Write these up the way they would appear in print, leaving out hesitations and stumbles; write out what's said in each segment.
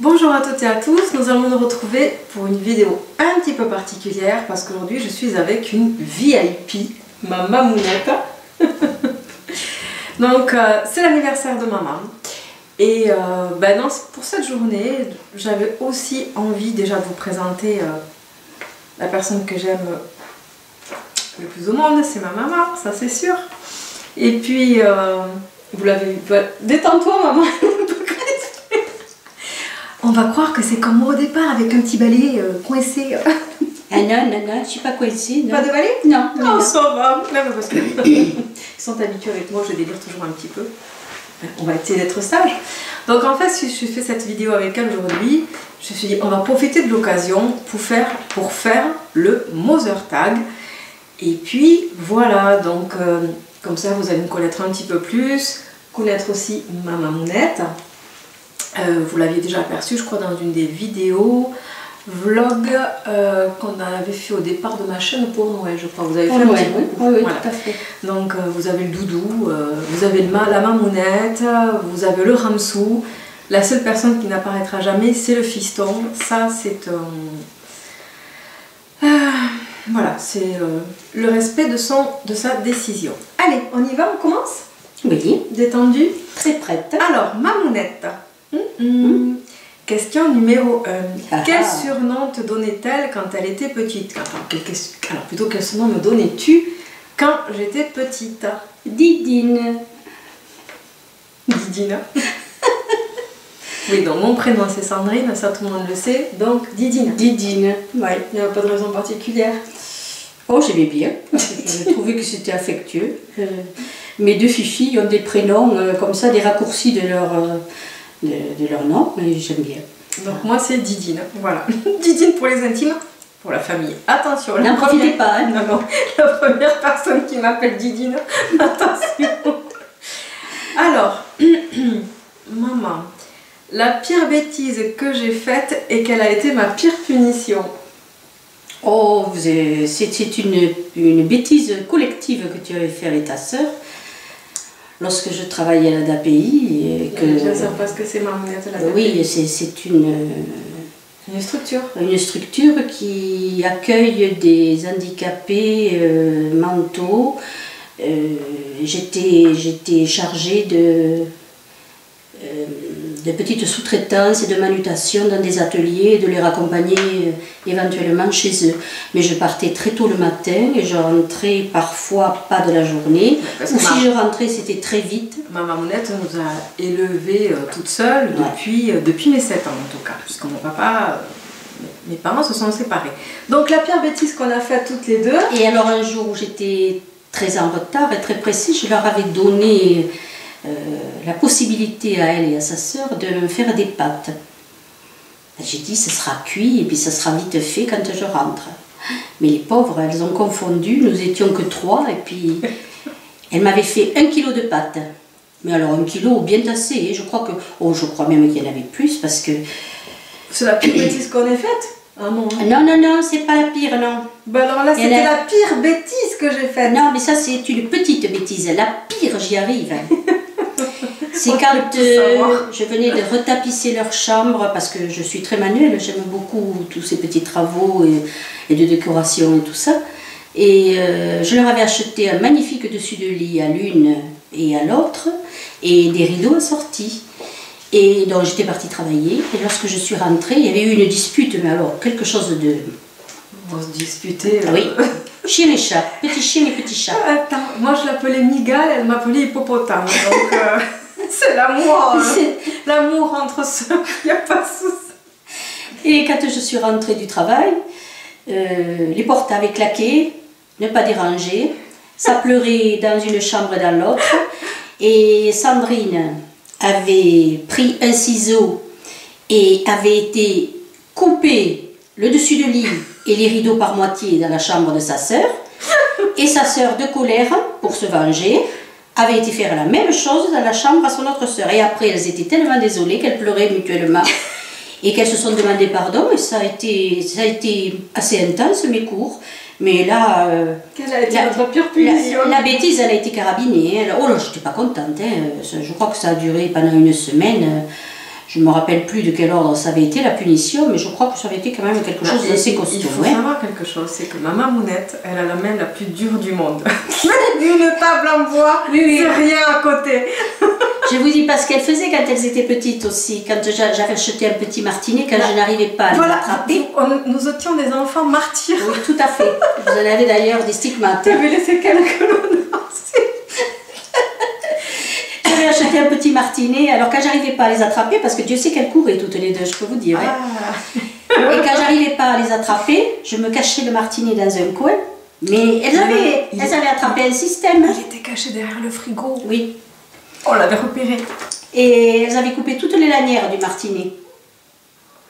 Bonjour à toutes et à tous, nous allons nous retrouver pour une vidéo un petit peu particulière parce qu'aujourd'hui je suis avec une VIP, ma mamounette. Donc c'est l'anniversaire de maman et pour cette journée j'avais aussi envie déjà de vous présenter la personne que j'aime le plus au monde, c'est ma maman, ça c'est sûr. Et puis vous l'avez vu, détends-toi maman. On va croire que c'est comme moi au départ avec un petit balai coincé. Ah non, je suis pas coincée. Non. Pas de balai? Non. Non, ça va. Non, parce qu'ils sont habitués avec moi, je délire toujours un petit peu. On va essayer d'être sage. Donc en fait, si je fais cette vidéo avec elle aujourd'hui, je me suis dit, on va profiter de l'occasion pour faire le Mother Tag. Et puis voilà, donc comme ça vous allez me connaître un petit peu plus, connaître aussi ma mamounette. Vous l'aviez déjà aperçu, je crois, dans une des vidéos vlog qu'on avait fait au départ de ma chaîne pour Noël, je crois. Vous avez fait un petit coup. Oui, voilà. tout à fait. Donc vous avez le doudou, vous avez la mamounette, vous avez le ramsou. La seule personne qui n'apparaîtra jamais, c'est le fiston. Ça, c'est voilà, c'est le respect de sa décision. Allez, on y va, on commence? Oui. Détendue? Très prête. Alors, mamounette. Question numéro 1. Quel surnom te donnait-elle quand elle était petite? Alors plutôt quel surnom me donnais-tu quand j'étais petite? Didine. Didine. Oui, donc mon prénom c'est Sandrine, ça tout le monde le sait, donc Didine. Didine. Ouais, il n'y a pas de raison particulière. Oh, j'aimais bien. J'ai trouvé que c'était affectueux. Mes deux filles ont des prénoms comme ça, des raccourcis de leur nom, et j'aime bien. Donc moi c'est Didine, voilà. Didine pour les intimes, pour la famille. Attention, n'en profitez pas. Hein. Non, la première personne qui m'appelle Didine, attention. Alors, maman, la pire bêtise que j'ai faite et quelle a été ma pire punition? Oh, c'est une bêtise collective que tu avais fait avec ta sœur. Lorsque je travaillais à l'ADAPI, je ne sais pas ce que c'est mamounette à l'ADAPI. Oui, c'est une structure. Une structure qui accueille des handicapés mentaux. J'étais chargée de petites sous-traitances et de manutention dans des ateliers, de les raccompagner éventuellement chez eux. Mais je partais très tôt le matin et je rentrais parfois pas de la journée. Ou si je rentrais, c'était très vite. Ma mamounette nous a élevés toute seule depuis mes 7 ans en tout cas, puisque mon papa, mes parents se sont séparés. Donc la pire bêtise qu'on a faite toutes les deux. Et alors un jour où j'étais très en retard et très précis, je leur avais donné la possibilité à elle et à sa sœur de me faire des pâtes. J'ai dit, ce sera cuit et puis ça sera vite fait quand je rentre. Mais les pauvres, elles ont confondu, nous étions que 3 et puis elles m'avaient fait 1 kilo de pâtes. Mais alors 1 kilo bien tassé, je crois même qu'il y en avait plus parce que... C'est la pire bêtise qu'on ait faite? Ah non, hein. Non, c'est pas la pire, non. Ben alors là, c'était la pire bêtise que j'ai faite. Non, mais ça c'est une petite bêtise. La pire, j'y arrive. C'est quand je venais de retapisser leur chambre, parce que je suis très manuelle, j'aime beaucoup tous ces petits travaux et de décoration et tout ça. Et je leur avais acheté un magnifique dessus de lit à l'une et à l'autre, et des rideaux assortis. Et donc j'étais partie travailler, et lorsque je suis rentrée, il y avait eu une dispute, mais alors quelque chose de... On se disputait. Oui, chien et chat, petit chien et petit chat. Attends, moi je l'appelais Migale, elle m'appelait Hippopotame, donc c'est l'amour, l'amour entre sœurs, il n'y a pas de souci. Et quand je suis rentrée du travail, les portes avaient claqué, ne pas déranger, ça pleurait dans une chambre et dans l'autre, et Sandrine avait pris un ciseau et avait été coupé le dessus de lit et les rideaux par moitié dans la chambre de sa sœur, et sa sœur de colère, pour se venger, avait été faire la même chose dans la chambre à son autre sœur. Et après, elles étaient tellement désolées qu'elles pleuraient mutuellement et qu'elles se sont demandé pardon, et ça a été assez intense, mes cours. Mais là, quelle a été votre pire punition? La bêtise, elle a été carabinée. Oh là, j'étais pas contente. Hein. Je crois que ça a duré pendant une semaine. Je ne me rappelle plus de quel ordre ça avait été la punition, mais je crois que ça avait été quand même quelque chose d'assez costaud. Il faut savoir quelque chose, c'est que ma mamounette, elle a la main la plus dure du monde. Une table en bois, c'est rien à côté. Je vous dis pas ce qu'elle faisait quand elles étaient petites aussi, quand j'avais acheté un petit martinet, quand je n'arrivais pas à les attraper. Nous étions des enfants martyrs. Oui, tout à fait. Vous en avez d'ailleurs des stigmates. Tu avais laissé quelques lots. J'avais acheté un petit martinet, alors quand j'arrivais pas à les attraper, parce que Dieu sait qu'elles couraient toutes les deux, je peux vous dire. Et quand j'arrivais pas à les attraper, je me cachais le martinet dans un coin, mais elles avaient attrapé un système. Il était caché derrière le frigo. Oui. On l'avait repéré. Et elles avaient coupé toutes les lanières du martinet.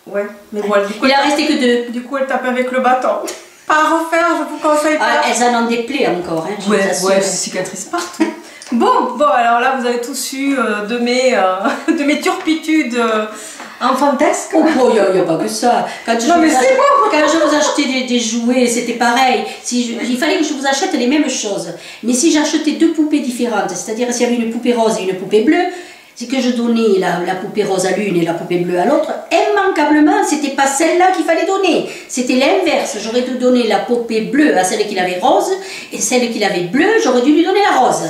Ouais, mais bon, du coup, il en restait que 2. Du coup, elle tapait avec le bâton. Pas à refaire, je vous conseille pas. Elles en ont des plaies encore, hein, ouais, cicatrices partout. Bon, alors là, vous avez tous eu de mes turpitudes enfantesques. Oh, il n'y a pas que ça. Quand je vous achetais des jouets, c'était pareil. Il fallait que je vous achète les mêmes choses. Mais si j'achetais 2 poupées différentes, c'est-à-dire s'il y avait une poupée rose et une poupée bleue, c'est que je donnais la poupée rose à l'une et la poupée bleue à l'autre, immanquablement, c'était pas celle-là qu'il fallait donner. C'était l'inverse. J'aurais dû donner la poupée bleue à celle qui avait rose, et celle qui avait bleue, j'aurais dû lui donner la rose.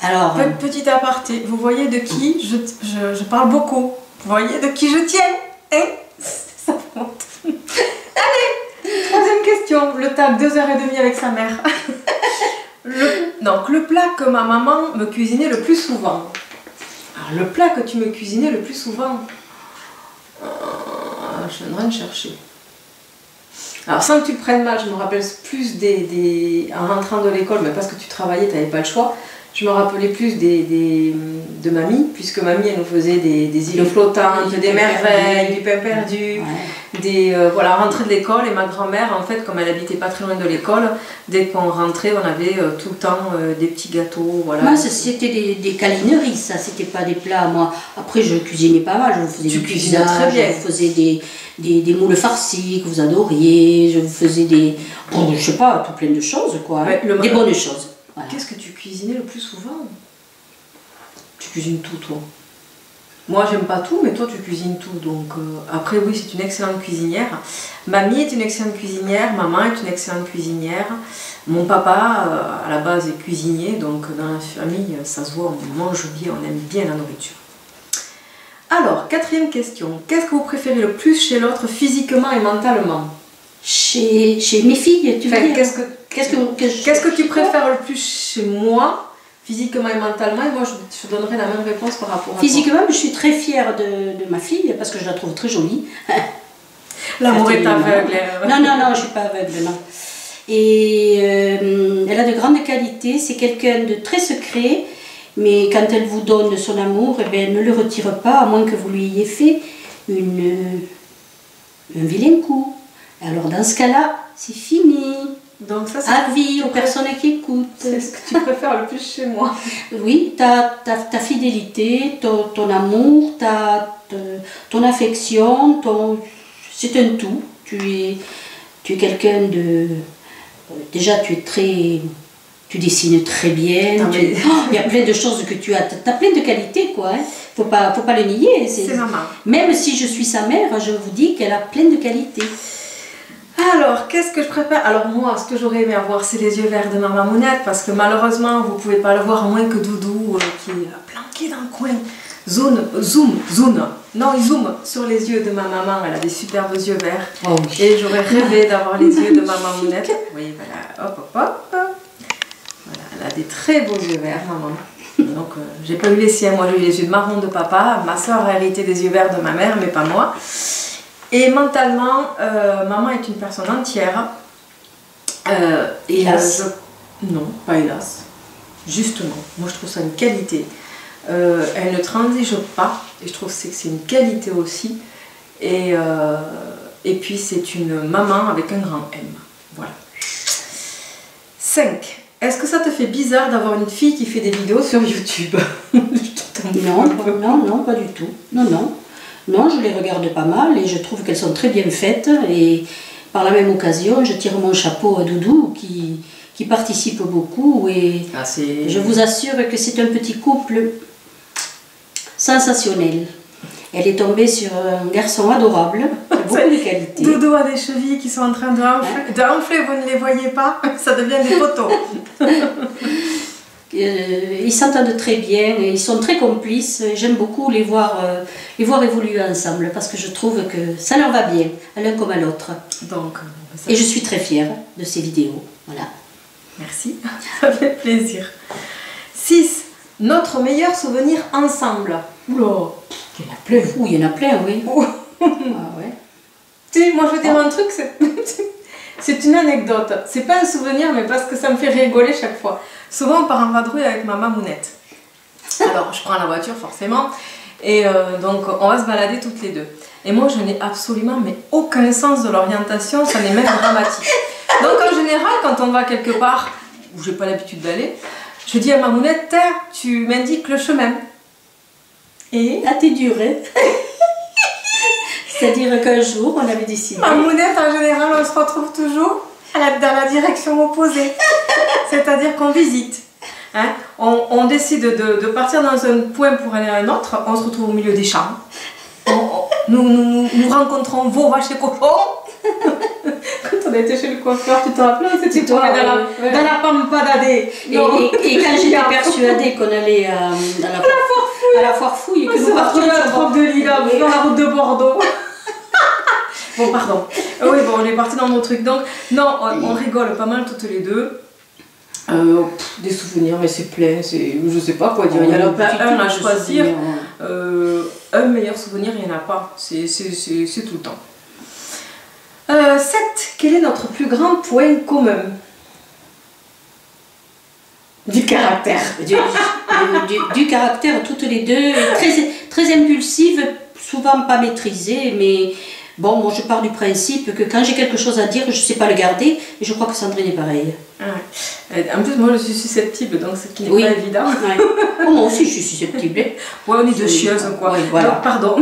Alors, petit aparté, vous voyez de qui je parle beaucoup. Vous voyez de qui je tiens, hein? Ça monte. Allez, 3e question. Le tag 2h30 avec sa mère. Donc, le plat que ma maman me cuisinait le plus souvent. Alors, le plat que tu me cuisinais le plus souvent, je suis en train de chercher. Alors, sans que tu te prennes mal, je me rappelle plus en rentrant de l'école, mais parce que tu travaillais, tu n'avais pas le choix. Je me rappelais plus de mamie, puisque mamie, elle nous faisait des îles flottantes, des merveilles, du pain perdu, voilà, rentrer de l'école. Et ma grand-mère, en fait, comme elle habitait pas très loin de l'école, dès qu'on rentrait, on avait tout le temps des petits gâteaux. Voilà. Moi, c'était des câlineries, ça, c'était pas des plats. Moi, après, je cuisinais pas mal, je vous faisais du cuisinage, très bien. Je vous faisais des moules farcis que vous adoriez, je vous faisais je sais pas, tout plein de choses, quoi. Ouais, des bonnes choses. Voilà. Qu'est-ce que tu cuisinais le plus souvent? Tu cuisines tout, toi. Moi, j'aime pas tout, mais toi, tu cuisines tout. Donc, après, oui, c'est une excellente cuisinière. Mamie est une excellente cuisinière, maman est une excellente cuisinière. Mon papa, à la base, est cuisinier. Donc, dans la famille, ça se voit, on mange bien, on aime bien la nourriture. Alors, 4e question. Qu'est-ce que vous préférez le plus chez l'autre, physiquement et mentalement? Chez mes filles, tu veux dire? Qu'est-ce que tu préfères le plus chez moi, physiquement et mentalement? Et moi, je donnerai la même réponse par rapport à toi. Physiquement, je suis très fière de ma fille parce que je la trouve très jolie. L'amour est aveugle. Non, je ne suis pas aveugle, non. Et elle a de grandes qualités. C'est quelqu'un de très secret, mais quand elle vous donne son amour, eh bien, elle ne le retire pas, à moins que vous lui ayez fait un vilain coup. Alors dans ce cas-là, c'est fini. Donc ça, avis aux personnes qui écoutent. C'est ce que tu préfères le plus chez moi. Oui, ta fidélité, ton amour, ton affection, c'est un tout. Tu es quelqu'un de... Déjà, tu dessines très bien. Il y a plein de choses que tu as. Tu as plein de qualités, quoi. Hein. Faut pas le nier. C'est maman. Même si je suis sa mère, je vous dis qu'elle a plein de qualités. Alors, qu'est-ce que je préfère? Alors moi, ce que j'aurais aimé avoir, c'est les yeux verts de ma mamounette, parce que malheureusement, vous ne pouvez pas le voir, à moins que Doudou, qui est planqué dans le coin, non, il zoome sur les yeux de ma maman. Elle a des superbes yeux verts. Oh oui. Et j'aurais rêvé d'avoir les yeux de ma mamounette. Vous voyez, voilà, hop. Voilà, elle a des très beaux yeux verts, maman. Donc, j'ai pas eu les siens. Moi, j'ai eu les yeux marron de papa. Ma soeur a hérité des yeux verts de ma mère, mais pas moi. Et mentalement, maman est une personne entière. Hélas. Non, pas hélas. Justement, moi je trouve ça une qualité. Elle ne transige pas, et je trouve que c'est une qualité aussi. Et puis c'est une maman avec un grand M. Voilà. 5. Est-ce que ça te fait bizarre d'avoir une fille qui fait des vidéos sur YouTube? Non, pas du tout. Non, je les regarde pas mal et je trouve qu'elles sont très bien faites. Et par la même occasion, je tire mon chapeau à Doudou qui participe beaucoup. Et je vous assure que c'est un petit couple sensationnel. Elle est tombée sur un garçon adorable, qui a beaucoup de qualités. Dodo a des chevilles qui sont en train d'enfler, vous ne les voyez pas, ça devient des poteaux. Ils s'entendent très bien, et ils sont très complices. J'aime beaucoup les voir évoluer ensemble parce que je trouve que ça leur va bien, à l'un comme à l'autre. Donc, et je suis très fière de ces vidéos. Voilà. Merci, ça fait plaisir. 6. Notre meilleur souvenir ensemble. Oula, il y en a plein. Ouh, il y en a plein, oui. Ah, ouais. Tu sais, moi je vais dire un truc, c'est une anecdote. C'est pas un souvenir, mais parce que ça me fait rigoler chaque fois. Souvent on part en vadrouille avec ma mamounette. Alors je prends la voiture forcément, et donc on va se balader toutes les deux. Et moi je n'ai absolument mais aucun sens de l'orientation, ça n'est même dramatique. Donc en général quand on va quelque part où j'ai pas l'habitude d'aller, je dis à mamounette, tu m'indiques le chemin. Et ah, t'es dur, hein. C'est-à-dire qu'un jour, on avait décidé... Mamounette, en général, on se retrouve toujours dans la direction opposée. C'est-à-dire qu'on visite. Hein? On décide de partir dans un point pour aller à un autre, on se retrouve au milieu des champs. Nous rencontrons vos vaches et cochons. Quand on était chez le coiffeur, tu te rappelles, c'était tombé dans la pampa d'Adé. Et quand j'étais persuadée qu'on allait à la foire fouille et que nous partions sur la route de Lille, dans la route de Bordeaux. Bon, pardon. Oui, bon, on est parti dans nos trucs. Donc, non, on rigole pas mal toutes les deux. Des souvenirs, mais c'est plein. Je sais pas quoi dire. Il y en a pas un à choisir. Un meilleur souvenir, il n'y en a pas. C'est tout le temps. 7. Quel est notre plus grand point commun? Du caractère. Du caractère, toutes les deux. Très impulsives, souvent pas maîtrisées, mais bon, moi je pars du principe que quand j'ai quelque chose à dire, je ne sais pas le garder, et je crois que Sandrine est pareille. Ah ouais. En plus, moi je suis susceptible, donc ce qui n'est pas évident. Ouais. Oh, moi aussi je suis susceptible. Ouais, on est deux chieuses, quoi. Oui, voilà. Alors, pardon.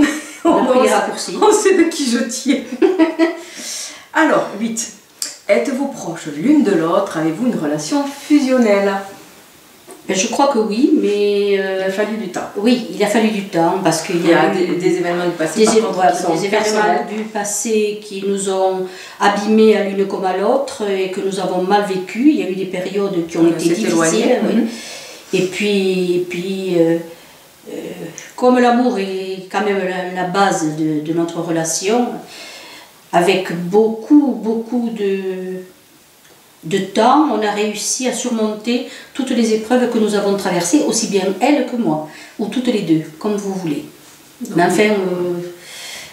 On sait de qui je tiens. Alors, 8. Êtes-vous proches l'une de l'autre? Avez-vous une relation fusionnelle? Je crois que oui, mais... il a fallu du temps. Oui, il a fallu du temps parce qu'il y a des événements du passé. Des événements du passé qui nous ont abîmés à l'une comme à l'autre et que nous avons mal vécu. Il y a eu des périodes qui ont été difficiles. Oui. Et puis comme l'amour est quand même la base de notre relation, avec beaucoup de temps, on a réussi à surmonter toutes les épreuves que nous avons traversées, aussi bien elle que moi, ou toutes les deux, comme vous voulez. Mais enfin,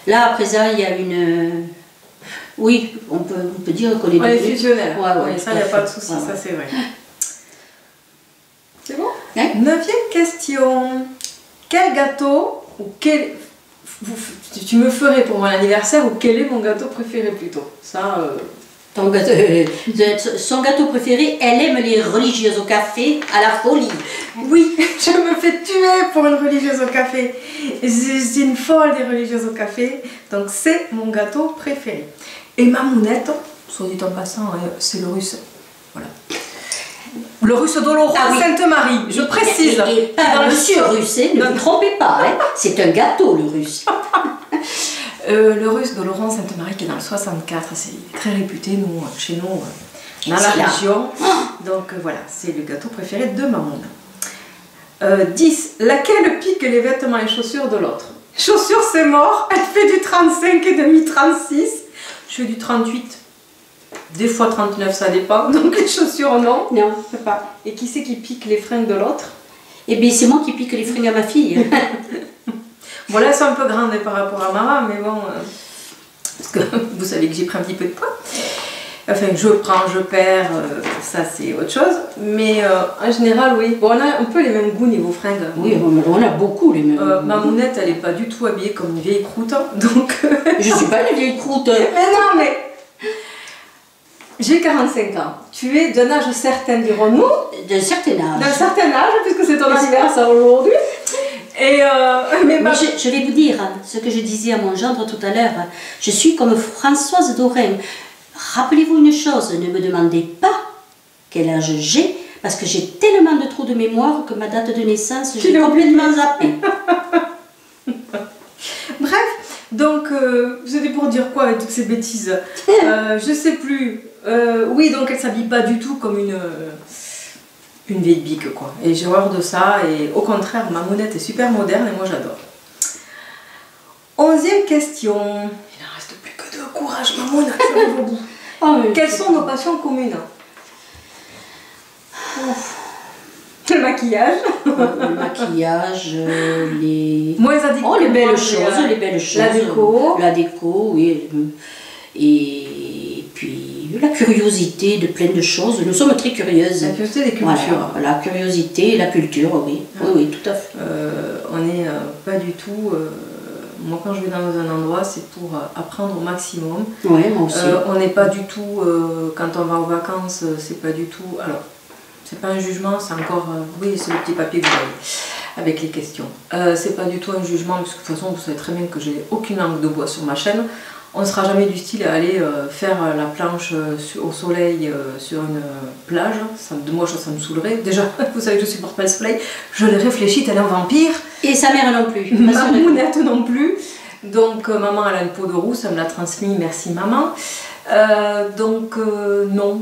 là à présent, il y a une... Oui, on peut dire qu'on est fusionnel. Ouais, ça, il n'y a pas de souci, ça c'est vrai. C'est bon? 9e question. Quel gâteau, ou quel... tu me ferais pour mon anniversaire, ou quel est mon gâteau préféré plutôt? Ça... Son gâteau préféré, elle aime les religieuses au café à la folie. Oui, je me fais tuer pour une religieuse au café. Je suis une folle des religieuses au café, donc c'est mon gâteau préféré. Et mamounette, soit dit en passant, c'est le russe. Voilà. Le russe d'Oloron Sainte-Marie, je précise. Et pas dans monsieur russe, ne vous trompez pas, hein, c'est un gâteau le russe. Le russe de Laurent Sainte-Marie qui est dans le 64, c'est très réputé chez nous dans la région. Donc voilà, c'est le gâteau préféré de Mamoun. 10. Laquelle pique les vêtements et chaussures de l'autre? Chaussures c'est mort, elle fait du 35 et demi 36. Je fais du 38. Des fois 39, ça dépend. Donc les chaussures non. Non, je sais pas. Et qui c'est qui pique les fringues de l'autre? Eh bien c'est moi qui pique les fringues à ma fille. Bon là elles sont un peu grandes par rapport à maman, mais bon, parce que vous savez que j'ai pris un petit peu de poids. Enfin je prends, je perds, ça c'est autre chose. Mais en général oui, bon, on a un peu les mêmes goûts niveau fringues. Oui, on a beaucoup les mêmes goûts. Mamounette elle n'est pas du tout habillée comme une vieille croûte, donc... Je suis pas une vieille croûte. Mais non mais... J'ai 45 ans. Tu es d'un âge certain, dirons-nous. D'un certain âge. D'un certain âge, puisque c'est ton anniversaire aujourd'hui. Et mais je vais vous dire ce que je disais à mon gendre tout à l'heure. Je suis comme Françoise Dorin. Rappelez-vous une chose, ne me demandez pas quel âge j'ai, parce que j'ai tellement de trous de mémoire que ma date de naissance, j'ai complètement zappé. Donc, c'était pour dire quoi avec toutes ces bêtises? Je sais plus. Oui, donc elle s'habille pas du tout comme une vieille bique, quoi. Et j'ai horreur de ça. Et au contraire, ma mounette est super moderne et moi j'adore. 11e question. Il n'en reste plus que 2. Courage, ma mounette, j'arrive au bout. Oh, Quelles sont nos passions communes? Le maquillage. Le maquillage, les... Moins addicts Oh, que les belles moi, choses, les belles choses. La déco. La déco, oui. Et puis la curiosité de plein de choses. Nous sommes très curieuses. La curiosité des cultures. Voilà, la curiosité et la culture, oui. Oui, oui, tout à fait. On n'est pas du tout... moi, quand je vais dans un endroit, c'est pour apprendre au maximum. Oui, moi aussi. On n'est pas du tout... quand on va aux vacances, c'est pas du tout... Alors, c'est pas un jugement, c'est encore... oui, c'est le petit papier que vous avez avec les questions. C'est pas du tout un jugement, parce que de toute façon, vous savez très bien que j'ai aucune langue de bois sur ma chaîne. On ne sera jamais du style à aller faire la planche au soleil sur une plage. Moi, ça me saoulerait. Déjà, vous savez que je supporte pas le soleil. Je l'ai réfléchi, tel un vampire. Et sa mère non plus. Ma mounette non plus. Donc, maman, elle a une peau de roux, ça me l'a transmis. Merci, maman. Non,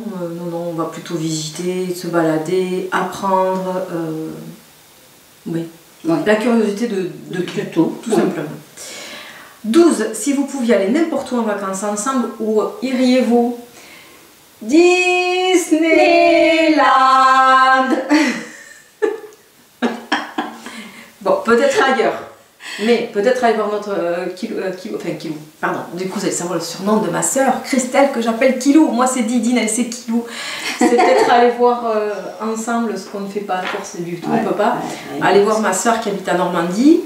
on va plutôt visiter, se balader, apprendre. Oui. Ouais. La curiosité de tout simplement. 12. Si vous pouviez aller n'importe où en vacances ensemble, où iriez-vous? Disneyland. Bon, peut-être ailleurs. Mais peut-être aller voir notre Kilou, pardon, du coup vous allez savoir le surnom de ma soeur, Christelle, que j'appelle Kilou. Moi c'est Didine, elle c'est Kilou. C'est peut-être aller voir ensemble ce qu'on ne fait pas à force du tout, on ne peut pas. Aller voir ma soeur qui habite à Normandie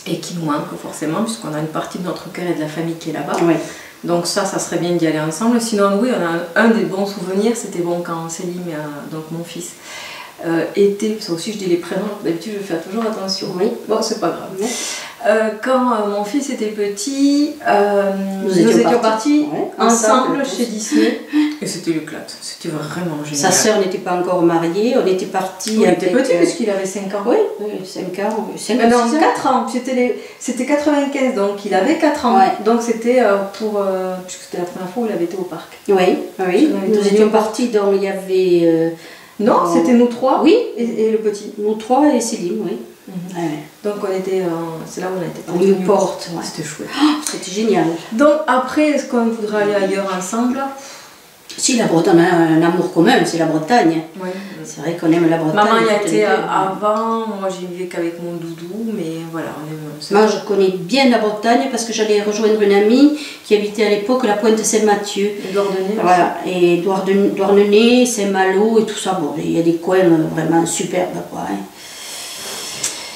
et qui nous manque forcément, puisqu'on a une partie de notre cœur et de la famille qui est là-bas. Oui. Donc ça serait bien d'y aller ensemble. Sinon oui, on a un des bons souvenirs, c'était bon quand Céline, donc mon fils, était, ça aussi je dis les prénoms, d'habitude je fais toujours attention. Oui. Bon, c'est pas grave. Oui. Quand mon fils était petit, nous étions partis ensemble chez Disney et c'était l'éclate, c'était vraiment génial. Sa sœur n'était pas encore mariée, on était partis. Il était petit puisqu'il avait 5 ans. Oui, 5 ans. 5 non, 4 ans, c'était 95, donc il avait 4 ans. Ouais. Donc c'était puisque c'était la première fois où il avait été au parc. Oui, oui. Nous étions partis, donc il y avait... non, c'était nous 3 oui. et le petit. Nous 3 et Céline, oui. Donc on était, c'est là où on a été partis. Newport, ouais. C'était chouette. Oh, c'était génial. Donc après, est-ce qu'on voudrait aller ailleurs ensemble? Si, la Bretagne, on a un amour commun, c'est la Bretagne. Oui. C'est vrai qu'on aime la Bretagne. Maman y a été avant, moi j'y vivais qu'avec mon doudou, mais voilà, on aime. Moi je connais bien la Bretagne parce que j'allais rejoindre une amie qui habitait à l'époque la Pointe Saint-Mathieu. Douarnenez. Voilà, et Douarnenez, Saint-Malo et tout ça. Bon, il y a des coins vraiment superbes, quoi. Hein.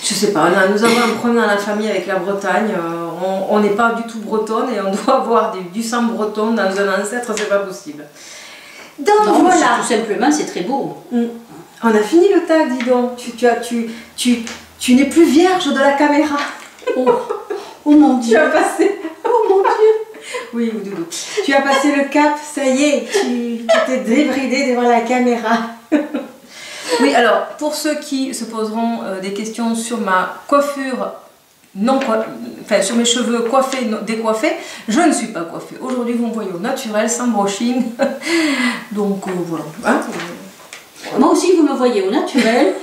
Je sais pas, nous avons un problème dans la famille avec la Bretagne. On n'est pas du tout bretonne et on doit avoir du sang breton dans un ancêtre, c'est pas possible. Donc non, voilà. Tout simplement, c'est très beau. On a fini le tag, dis donc. Tu n'es plus vierge de la caméra. Oh mon Dieu. Tu as passé. Oh mon Dieu. Oui, doudou. Tu as passé le cap, ça y est, tu t'es débridée devant la caméra. Oui, alors, pour ceux qui se poseront des questions sur ma coiffure, sur mes cheveux coiffés, décoiffés, je ne suis pas coiffée. Aujourd'hui, vous me voyez au naturel, sans brushing. Donc, voilà. Hein, moi aussi, vous me voyez au naturel,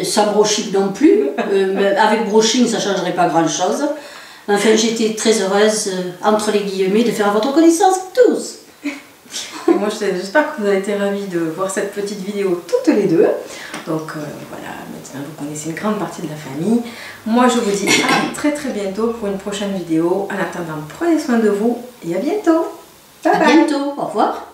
sans brushing non plus. Mais avec brushing, ça ne changerait pas grand-chose. Enfin, j'étais très heureuse, entre les guillemets, de faire votre connaissance tous. Et moi, j'espère que vous avez été ravis de voir cette petite vidéo toutes les deux. Donc voilà, maintenant vous connaissez une grande partie de la famille. Moi, je vous dis à très très bientôt pour une prochaine vidéo. En attendant, prenez soin de vous et à bientôt. Bye bye. À bientôt, au revoir.